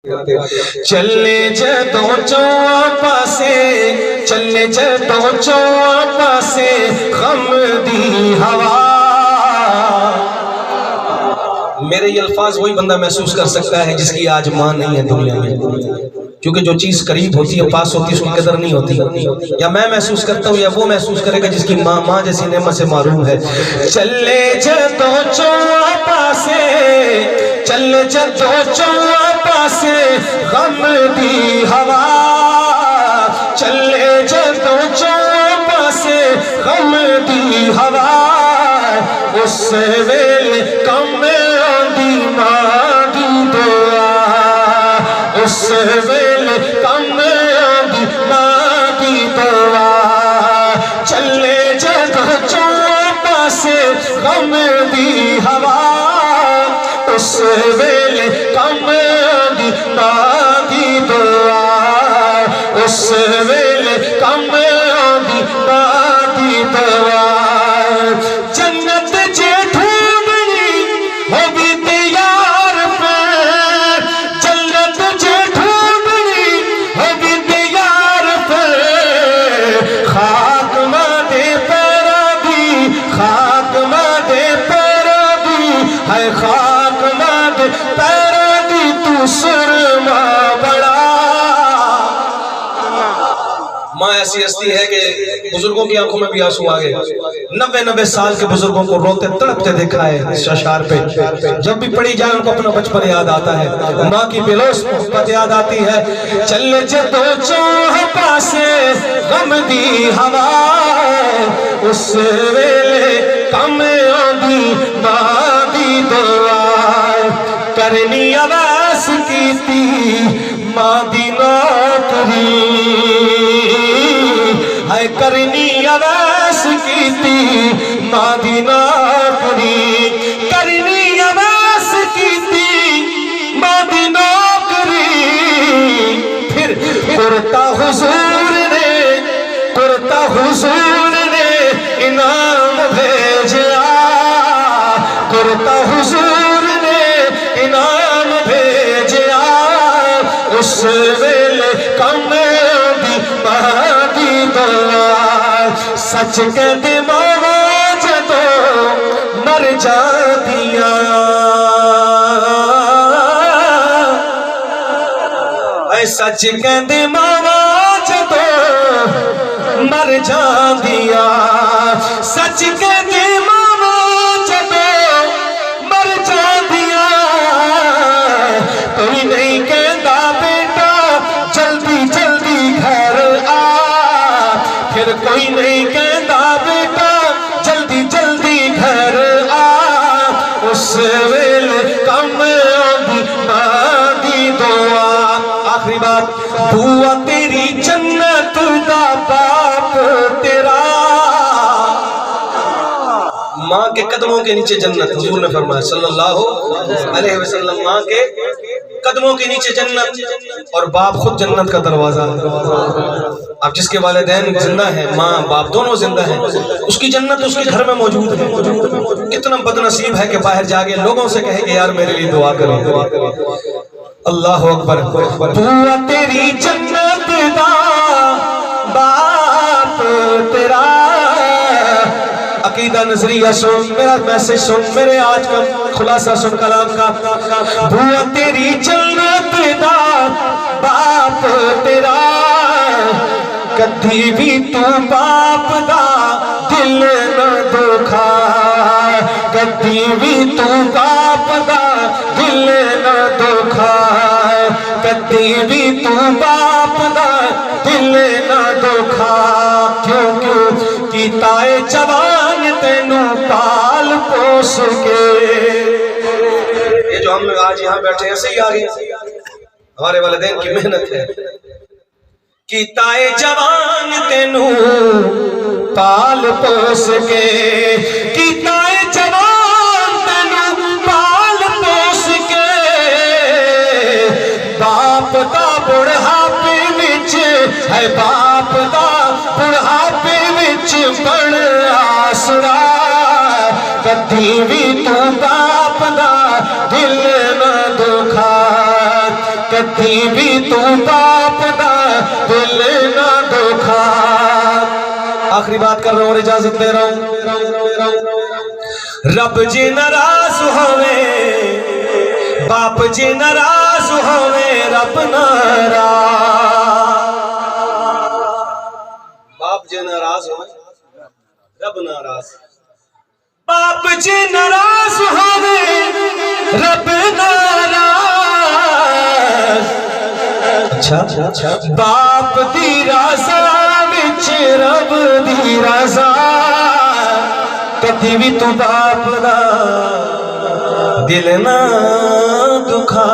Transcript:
چلے جدوں چواں پاسے چلے جدوں چواں پاسے غم دی ہوا. میرے یہ الفاظ وہی بندہ محسوس کر سکتا ہے جس کی آج ماں نہیں ہے دنیا میں، کیونکہ جو چیز قریب ہوتی ہے پاس ہوتی ہے اس کی قدر نہیں ہوتی. یا میں محسوس کرتا ہوں یا وہ محسوس کرے گا جس کی ماں جیسی نعمت سے محروم ہے. چلے جدوں چواں پاسے چلے جدوں چواں پاسے غم دی ہوا. چلے جدوں چواں پاسے غم دی ہوا. اس ویلے کم آندی ماں دی دعا. اس ویلے کم آندی ماں دی دعا. چلے جدوں چواں پاسے غم دی ہوا. اس ویلے کم آندی ماں دی دعا. اس ویلے کم آندی ماں دی دعا. جنت جے ڈھونڈنی ہو بھی تیار پہ. جنت جے ڈھونڈنی ہو بھی تیار پہ. خاک ماں دے پیرا دی خاک ماں دے پیرا دی ہے. خاک ماں دے پیرا دی تو سرما بڑا. ماں ایسی ہستی ہے کہ بزرگوں کی آنکھوں میں بھی آنسو آ گئے. 90 سال کے بزرگوں کو روتے تڑپتے دیکھا ہے ششار پہ. جب بھی پڑھی جائے ان کو اپنا بچپن یاد آتا ہے، ماں کی بلوس محبت یاد آتی ہے. چلے جدوں چواں پاسے غم دی ہوا. اس ویلے کم آندی ماں دی دعا. کرنی عویس کیتی ماں دی نوکری. ہے کرنی عویس کیتی ماں دی نوکری. کرنی عویس کیتی ماں دی نوکری. پھر کرتا حضور نے کرتا حضور نے انعام بھیجا. کرتا حضور نے انعام بھیجا. اس ویلے کم دی ماں دی دعا. سچ کہندے ماواں جدوں مر جاندیاں. اے سچ کہندے ماواں جدوں مر جاندیاں. سچ کہندے ماواں جدوں مر جاندیاں. کوئی نہیں کہندا بیٹا جلدی جلدی گھر آ. پھر کوئی نہیں کہندا بیٹا جلدی جلدی گھر آ. اس ویلے کم آندی ماں دی دعا. آخری بات، بوا تیری جنت دا باپ تیرا. ماں کے قدموں کے نیچے جنت. حضور نے فرمایا صلی اللہ علیہ وسلم ماں کے قدموں کے نیچے جنت. اور باپ خود جنت کا دروازہ. اب جس کے والدین زندہ ہیں، ماں باپ دونوں زندہ ہیں، اس کی جنت اس کے گھر میں موجود ہے. کتنا بد نصیب ہے کہ باہر جاگے لوگوں سے کہے کہ یار میرے لیے دعا کرو. اللہ اکبر. بوا تیری جنت دا باپ تیرا. عقیدہ نظریہ سن، میرا میسج سن، میرے آج کا خلاصہ سن کلام کا. بوا تیری جنت دا باپ تیرا. کدی بھی تو باپ دا دل نہ دکھا. کدی بھی تو باپ دا دل نہ دکھا. کدی بھی تو باپ دا دل نہ دکھا. کیوں کیوں کیتا اے جوان تینوں پال پوس کے. یہ جو ہم آج یہاں بیٹھے ہیں صحیح آگے ہمارے والدین کی محنت ہے. کیتا اے جوان تینوں پال پوس کے. کیتا اے جوان تینوں پال پوس کے. باپ دا بڑھاپے وچ ہے باپ دا بڑھاپے وچ بن آسرا. کدی بھی تو باپ دا دل نہ دکھا. کدی بھی تو باپ دا دل نہ دکھا. آخری بات کر رہا ہوں اور اجازت دے رہا ہوں. رب جی ناراض ہوئے باپ جی ناراض ہوئے رب ناراض. باپ جی ناراض ہوئے رب ناراض. باپ جی ناراض ہوئے رب ناراض. اچھا باپ دی رضا وچ رب دی رضا. کدی بھی تو باپ دا دل نہ دکھا.